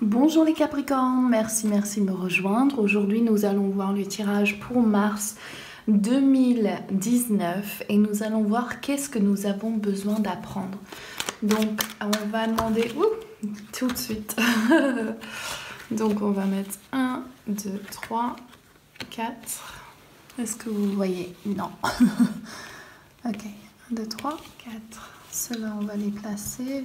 Bonjour les Capricornes, merci de me rejoindre. Aujourd'hui, nous allons voir le tirage pour mars 2019 et nous allons voir qu'est-ce que nous avons besoin d'apprendre. Donc, on va demander tout de suite. Donc, on va mettre 1, 2, 3, 4. Est-ce que vous voyez? Non. Ok, 1, 2, 3, 4. Ceux-là, on va les placer.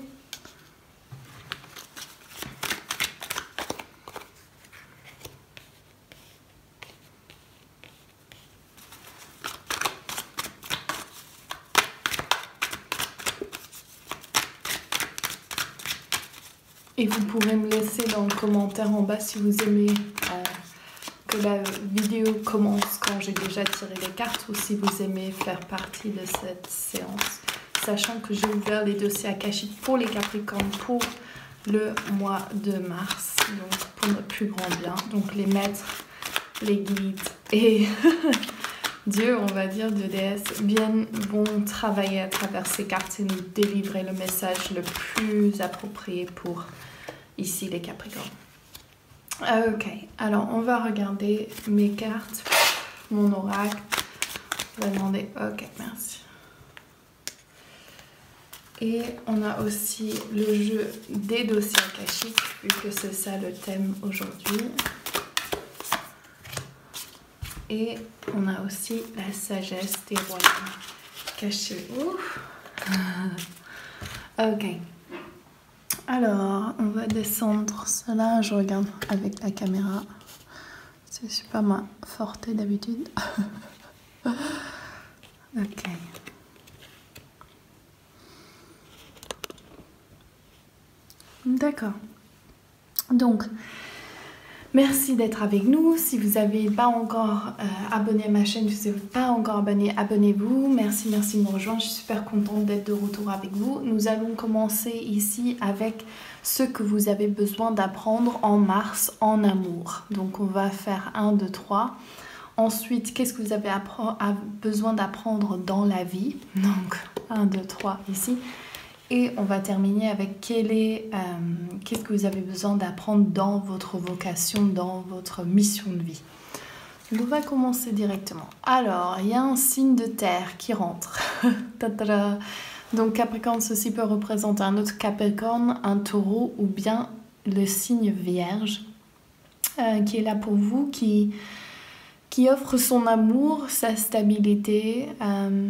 Et vous pourrez me laisser dans le commentaire en bas si vous aimez que la vidéo commence quand j'ai déjà tiré les cartes ou si vous aimez faire partie de cette séance. Sachant que j'ai ouvert les dossiers akashiques pour les Capricornes pour le mois de mars, donc pour notre plus grand bien. Donc les maîtres, les guides et Dieu, on va dire, de déesse, vont travailler à travers ces cartes et nous délivrer le message le plus approprié pour ici les Capricornes. Ok, alors on va regarder mes cartes, mon oracle. On va demander, ok, merci. Et on a aussi le jeu des dossiers akashiques, vu que c'est ça le thème aujourd'hui. Et on a aussi la sagesse des royaumes cachés. Ok. Alors, on va descendre cela. Je regarde avec la caméra. Je suis pas ma forte d'habitude. Ok. D'accord. Donc, merci d'être avec nous. Si vous n'avez pas encore abonné à ma chaîne, si vous n'êtes pas encore abonné, abonnez-vous. Merci de me rejoindre. Je suis super contente d'être de retour avec vous. Nous allons commencer ici avec ce que vous avez besoin d'apprendre en mars en amour. Donc on va faire 1, 2, 3. Ensuite, qu'est-ce que vous avez besoin d'apprendre dans la vie? Donc 1, 2, 3 ici. Et on va terminer avec qu'est-ce que vous avez besoin d'apprendre dans votre vocation, dans votre mission de vie. On va commencer directement. Alors, il y a un signe de terre qui rentre. Donc Capricorne, ceci peut représenter un autre Capricorne, un taureau ou bien le signe vierge qui est là pour vous, qui offre son amour, sa stabilité,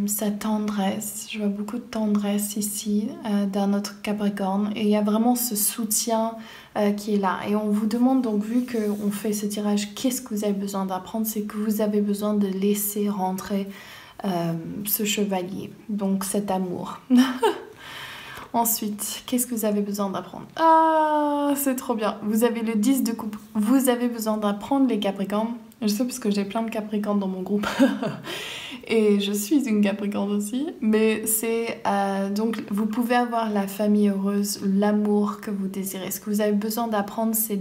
sa tendresse. Je vois beaucoup de tendresse ici d'un autre Capricorne. Et il y a vraiment ce soutien qui est là. Et on vous demande donc, vu qu'on fait ce tirage, qu'est-ce que vous avez besoin d'apprendre? C'est que vous avez besoin de laisser rentrer ce chevalier, donc cet amour. Ensuite, qu'est-ce que vous avez besoin d'apprendre? Ah, c'est trop bien. Vous avez le 10 de coupe. Vous avez besoin d'apprendre les Capricornes. Je sais parce que j'ai plein de Capricornes dans mon groupe. Et je suis une Capricorne aussi. Mais c'est... donc, vous pouvez avoir la famille heureuse, l'amour que vous désirez. Ce que vous avez besoin d'apprendre, c'est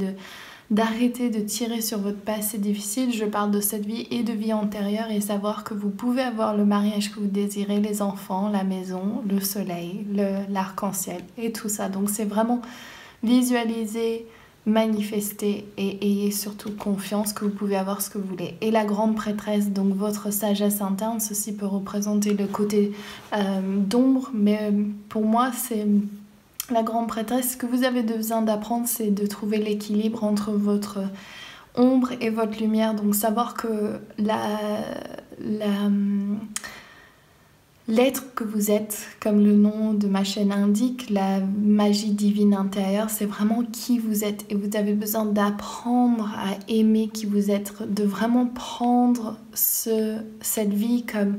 d'arrêter de tirer sur votre passé difficile. Je parle de cette vie et de vie antérieure et savoir que vous pouvez avoir le mariage que vous désirez, les enfants, la maison, le soleil, l'arc-en-ciel et tout ça. Donc c'est vraiment visualiser, manifester et ayez surtout confiance que vous pouvez avoir ce que vous voulez. Et la grande prêtresse, donc votre sagesse interne, ceci peut représenter le côté d'ombre, mais pour moi c'est... La grande prêtresse, ce que vous avez besoin d'apprendre, c'est de trouver l'équilibre entre votre ombre et votre lumière. Donc savoir que l'être que vous êtes, comme le nom de ma chaîne indique, la magie divine intérieure, c'est vraiment qui vous êtes. Et vous avez besoin d'apprendre à aimer qui vous êtes, de vraiment prendre cette vie comme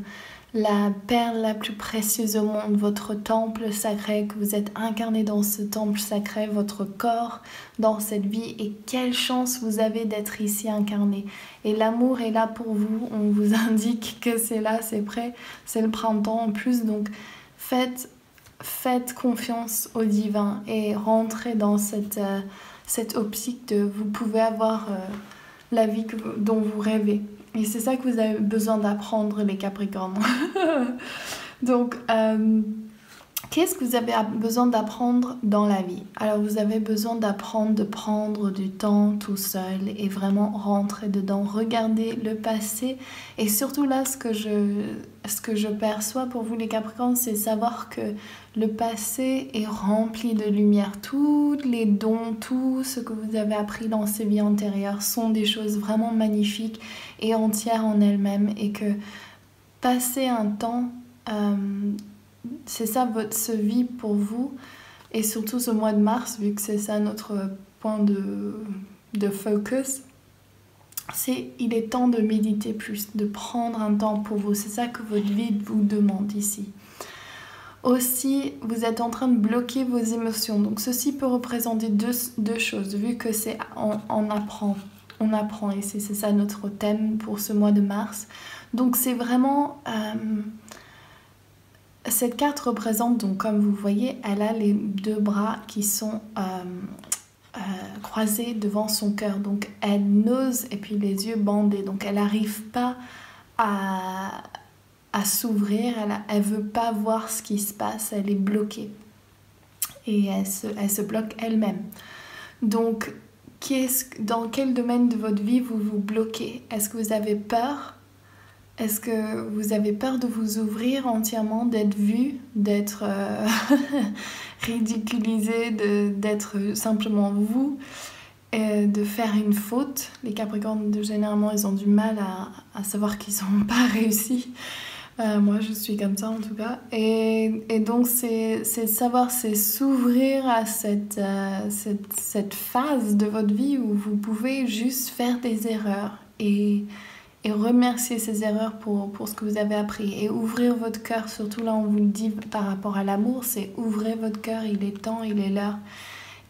la perle la plus précieuse au monde, votre temple sacré, que vous êtes incarné dans ce temple sacré, votre corps dans cette vie, et quelle chance vous avez d'être ici incarné. Et l'amour est là pour vous, on vous indique que c'est là, c'est prêt, c'est le printemps en plus, donc faites confiance au divin et rentrez dans cette optique de vous pouvez avoir la vie dont vous rêvez. Et c'est ça que vous avez besoin d'apprendre, les Capricornes. Donc, Qu'est-ce que vous avez besoin d'apprendre dans la vie? Alors vous avez besoin d'apprendre de prendre du temps tout seul et vraiment rentrer dedans, regarder le passé. Et surtout là, ce que je perçois pour vous les Capricornes, c'est savoir que le passé est rempli de lumière. Tous les dons, tout ce que vous avez appris dans ces vies antérieures sont des choses vraiment magnifiques et entières en elles-mêmes. Et que passer un temps... c'est ça ce vie pour vous, et surtout ce mois de mars, vu que c'est ça notre point de focus, il est temps de méditer plus, de prendre un temps pour vous. C'est ça que votre vie vous demande ici. Aussi, vous êtes en train de bloquer vos émotions. Donc ceci peut représenter deux choses, vu que c'est on apprend ici, c'est ça notre thème pour ce mois de mars. Donc c'est vraiment... cette carte représente, donc comme vous voyez, elle a les deux bras qui sont croisés devant son cœur. Donc elle n'ose, et puis les yeux bandés. Donc elle n'arrive pas à s'ouvrir, elle veut pas voir ce qui se passe, elle est bloquée. Et elle se bloque elle-même. Donc dans quel domaine de votre vie vous vous bloquez? Est-ce que vous avez peur? Est-ce que vous avez peur de vous ouvrir entièrement, d'être vu, d'être ridiculisé, d'être simplement vous, de faire une faute? Les Capricornes, généralement, ils ont du mal à savoir qu'ils n'ont pas réussi. Moi, je suis comme ça en tout cas. Et donc, c'est savoir, c'est s'ouvrir à cette phase de votre vie où vous pouvez juste faire des erreurs et remercier ces erreurs pour ce que vous avez appris et ouvrir votre cœur. Surtout là, on vous le dit par rapport à l'amour, c'est ouvrez votre cœur, il est temps, il est l'heure.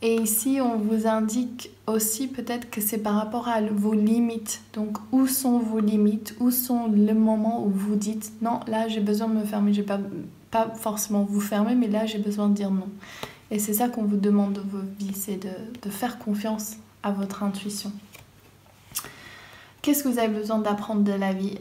Et ici, on vous indique aussi peut-être que c'est par rapport à vos limites. Donc, où sont vos limites? Où sont les moments où vous dites non, là j'ai besoin de me fermer, je vais pas forcément vous fermer, mais là j'ai besoin de dire non. Et c'est ça qu'on vous demande de vos vies, c'est de faire confiance à votre intuition. Qu'est-ce que vous avez besoin d'apprendre de la vie?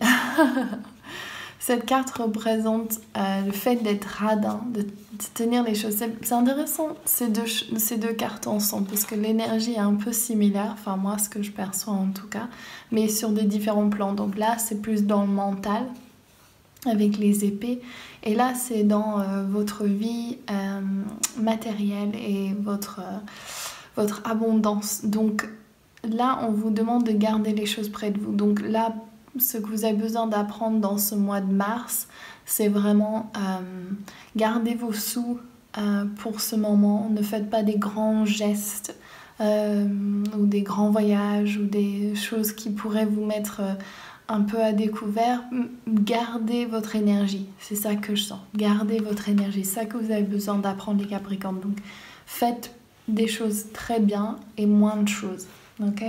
Cette carte représente le fait d'être radin, de tenir les choses. C'est intéressant ces deux cartes ensemble parce que l'énergie est un peu similaire, enfin moi ce que je perçois en tout cas, mais sur des différents plans. Donc là c'est plus dans le mental avec les épées et là c'est dans votre vie matérielle et votre abondance. Donc là, on vous demande de garder les choses près de vous. Donc là, ce que vous avez besoin d'apprendre dans ce mois de mars, c'est vraiment garder vos sous pour ce moment. Ne faites pas des grands gestes ou des grands voyages ou des choses qui pourraient vous mettre un peu à découvert. Gardez votre énergie. C'est ça que je sens. Gardez votre énergie. C'est ça que vous avez besoin d'apprendre, les Capricornes. Donc, faites des choses très bien et moins de choses. Ok.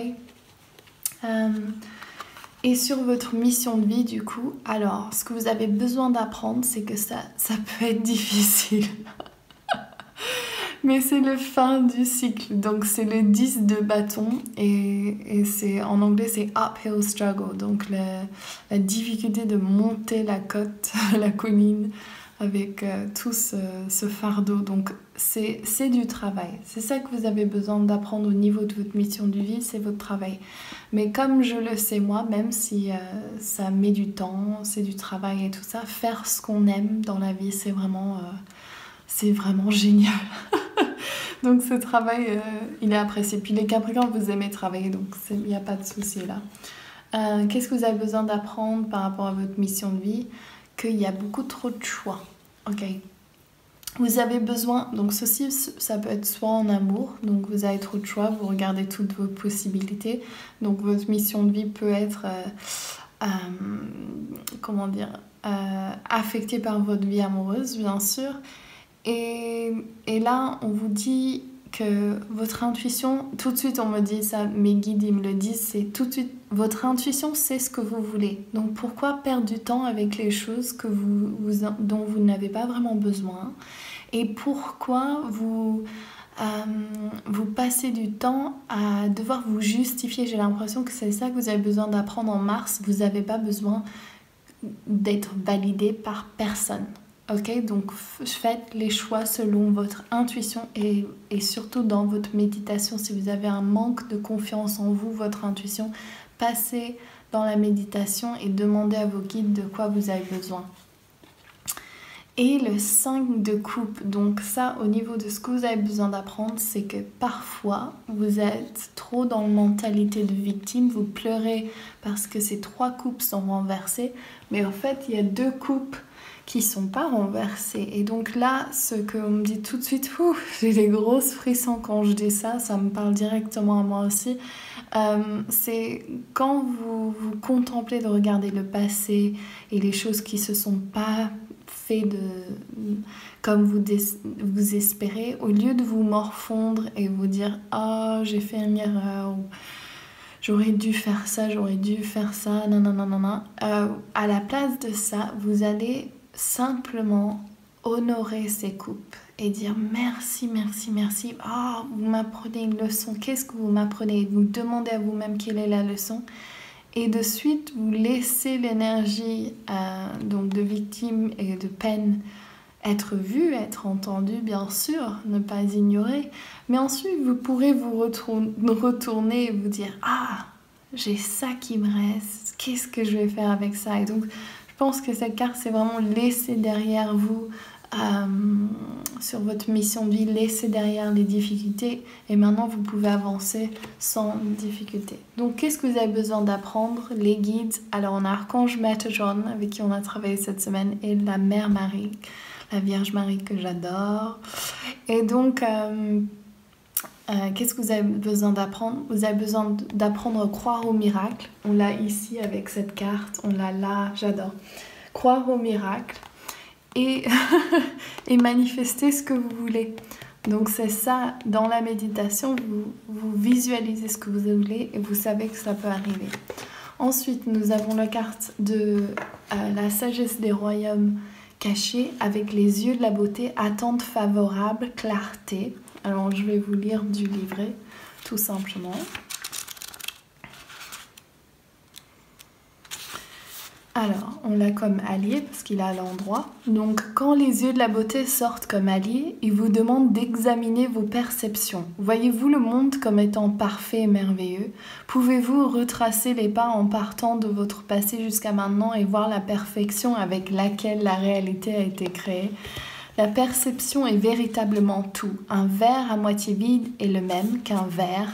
Et sur votre mission de vie, du coup, alors, ce que vous avez besoin d'apprendre, c'est que ça peut être difficile. Mais c'est le fin du cycle. Donc, c'est le 10 de bâton. Et c'est, en anglais, c'est uphill struggle. Donc, la difficulté de monter la côte, la colline, avec tout ce fardeau. Donc c'est du travail. C'est ça que vous avez besoin d'apprendre au niveau de votre mission de vie, c'est votre travail. Mais comme je le sais moi, même si ça met du temps, c'est du travail et tout ça, faire ce qu'on aime dans la vie, c'est vraiment génial. Donc ce travail, il est apprécié. Puis les Capricornes, vous aimez travailler, donc il n'y a pas de souci là. Qu'est-ce que vous avez besoin d'apprendre par rapport à votre mission de vie? Qu'il y a beaucoup trop de choix. Ok. Vous avez besoin, donc ceci, ça peut être soit en amour, donc vous avez trop de choix, vous regardez toutes vos possibilités, donc votre mission de vie peut être, affectée par votre vie amoureuse, bien sûr. Et là, on vous dit que votre intuition, tout de suite on me dit ça, mes guides ils me le disent, c'est tout de suite, votre intuition c'est ce que vous voulez. Donc pourquoi perdre du temps avec les choses dont vous n'avez pas vraiment besoin? Et pourquoi vous passez du temps à devoir vous justifier? J'ai l'impression que c'est ça que vous avez besoin d'apprendre en mars. Vous n'avez pas besoin d'être validé par personne. Ok, donc faites les choix selon votre intuition et surtout dans votre méditation. Si vous avez un manque de confiance en vous, votre intuition, passez dans la méditation et demandez à vos guides de quoi vous avez besoin. Et le 5 de coupe, donc ça au niveau de ce que vous avez besoin d'apprendre, c'est que parfois vous êtes trop dans la mentalité de victime, vous pleurez parce que ces 3 coupes sont renversées, mais en fait il y a 2 coupes qui sont pas renversées. Et donc là, ce qu'on me dit tout de suite, j'ai des grosses frissons quand je dis ça, ça me parle directement à moi aussi. C'est quand vous contemplez de regarder le passé et les choses qui se sont pas fait comme vous espérez, au lieu de vous morfondre et vous dire « Oh, j'ai fait une erreur » ou « J'aurais dû faire ça, nanana ». À la place de ça, vous allez simplement honorer ces coupes et dire « Merci, merci, merci. Oh, vous m'apprenez une leçon. Qu'est-ce que vous m'apprenez ?» Vous demandez à vous-même quelle est la leçon. Et de suite, vous laissez l'énergie donc de victime et de peine être vue, être entendue, bien sûr, ne pas ignorer. Mais ensuite, vous pourrez vous retourner et vous dire « Ah, j'ai ça qui me reste. Qu'est-ce que je vais faire avec ça ?» Et donc, je pense que cette carte, c'est vraiment laisser derrière vous sur votre mission de vie, laissez derrière les difficultés et maintenant vous pouvez avancer sans difficulté. Donc qu'est-ce que vous avez besoin d'apprendre? Les guides, alors on a Archange Metatron avec qui on a travaillé cette semaine et la Mère Marie, la Vierge Marie que j'adore. Et donc qu'est-ce que vous avez besoin d'apprendre? Vous avez besoin d'apprendre à croire au miracle. On l'a ici avec cette carte, on l'a là, j'adore. Croire au miracle. Et manifester ce que vous voulez. Donc c'est ça, dans la méditation, vous visualisez ce que vous voulez et vous savez que ça peut arriver. Ensuite, nous avons la carte de la sagesse des royaumes cachés avec les yeux de la beauté, attente favorable, clarté. Alors je vais vous lire du livret, tout simplement. Alors, on l'a comme allié parce qu'il est à l'endroit. Donc, quand les yeux de la beauté sortent comme alliés, ils vous demandent d'examiner vos perceptions. Voyez-vous le monde comme étant parfait et merveilleux? Pouvez-vous retracer les pas en partant de votre passé jusqu'à maintenant et voir la perfection avec laquelle la réalité a été créée? La perception est véritablement tout. Un verre à moitié vide est le même qu'un verre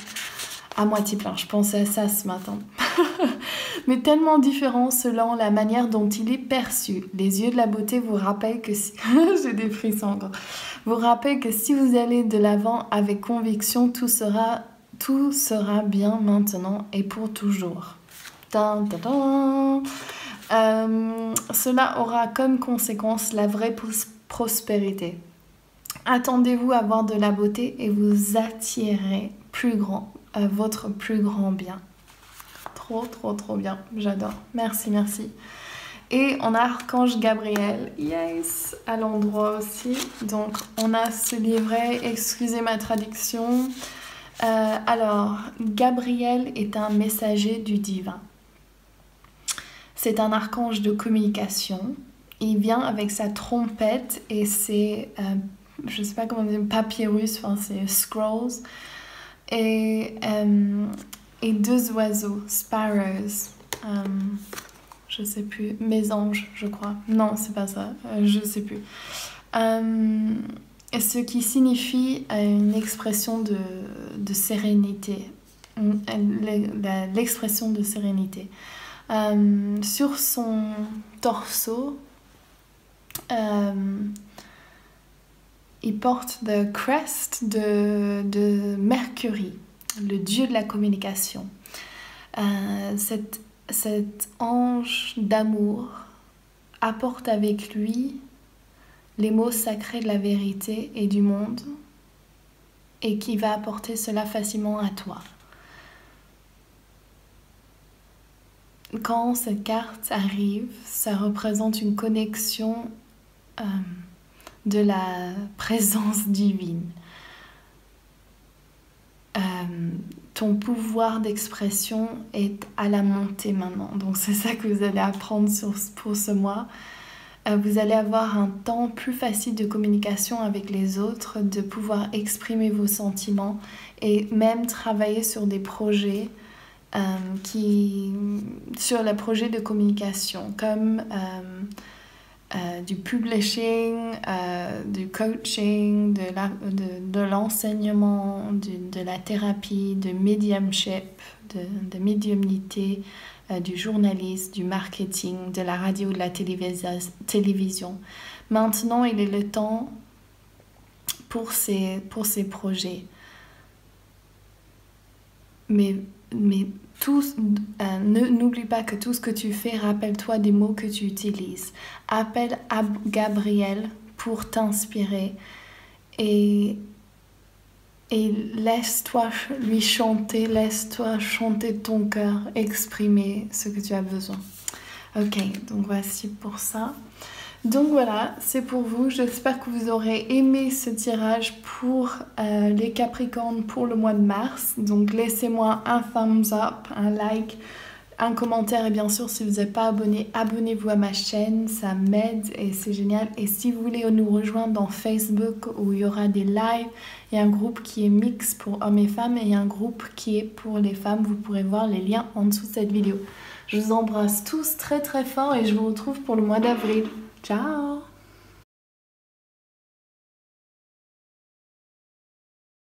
à moitié plein. Je pensais à ça ce matin. Mais tellement différent selon la manière dont il est perçu. Les yeux de la beauté vous rappellent que si... J'ai des frissons encore. Vous rappellent que si vous allez de l'avant avec conviction, tout sera bien maintenant et pour toujours. Cela aura comme conséquence la vraie prospérité. Attendez-vous à voir de la beauté et vous attirez votre plus grand bien. Trop bien, j'adore. Merci. Et on a Archange Gabriel, yes, à l'endroit aussi. Donc on a ce livret, excusez ma traduction. Alors, Gabriel est un messager du divin. C'est un archange de communication. Il vient avec sa trompette et ses, je sais pas comment dire, papyrus, enfin c'est scrolls. Et 2 oiseaux, sparrows, je sais plus, mésanges je crois, non c'est pas ça, je sais plus, ce qui signifie une expression de sérénité, l'expression de sérénité. Sur son torse, il porte le crest de Mercury, le dieu de la communication. Cet ange d'amour apporte avec lui les mots sacrés de la vérité et du monde et qui va apporter cela facilement à toi. Quand cette carte arrive, ça représente une connexion de la présence divine. Ton pouvoir d'expression est à la montée maintenant. Donc c'est ça que vous allez apprendre pour ce mois. vous allez avoir un temps plus facile de communication avec les autres, de pouvoir exprimer vos sentiments et même travailler sur des projets sur les projets de communication comme du publishing, du coaching, de l'enseignement, de la thérapie, de mediumship, de médiumnité, du journalisme, du marketing, de la radio, de la télévision. Maintenant, il est le temps pour ces projets. Mais n'oublie pas que tout ce que tu fais, rappelle-toi des mots que tu utilises. Appelle Gabriel pour t'inspirer et laisse-toi lui chanter, laisse-toi chanter ton cœur, exprimer ce que tu as besoin. Ok, donc voici pour ça. Donc voilà, c'est pour vous. J'espère que vous aurez aimé ce tirage pour les Capricornes pour le mois de mars. Donc laissez-moi un thumbs up, un like, un commentaire et bien sûr si vous n'êtes pas abonné, abonnez-vous à ma chaîne, ça m'aide et c'est génial. Et si vous voulez nous rejoindre dans Facebook où il y aura des lives, il y a un groupe qui est mix pour hommes et femmes et il y a un groupe qui est pour les femmes. Vous pourrez voir les liens en dessous de cette vidéo. Je vous embrasse tous très très fort et je vous retrouve pour le mois d'avril. Ciao!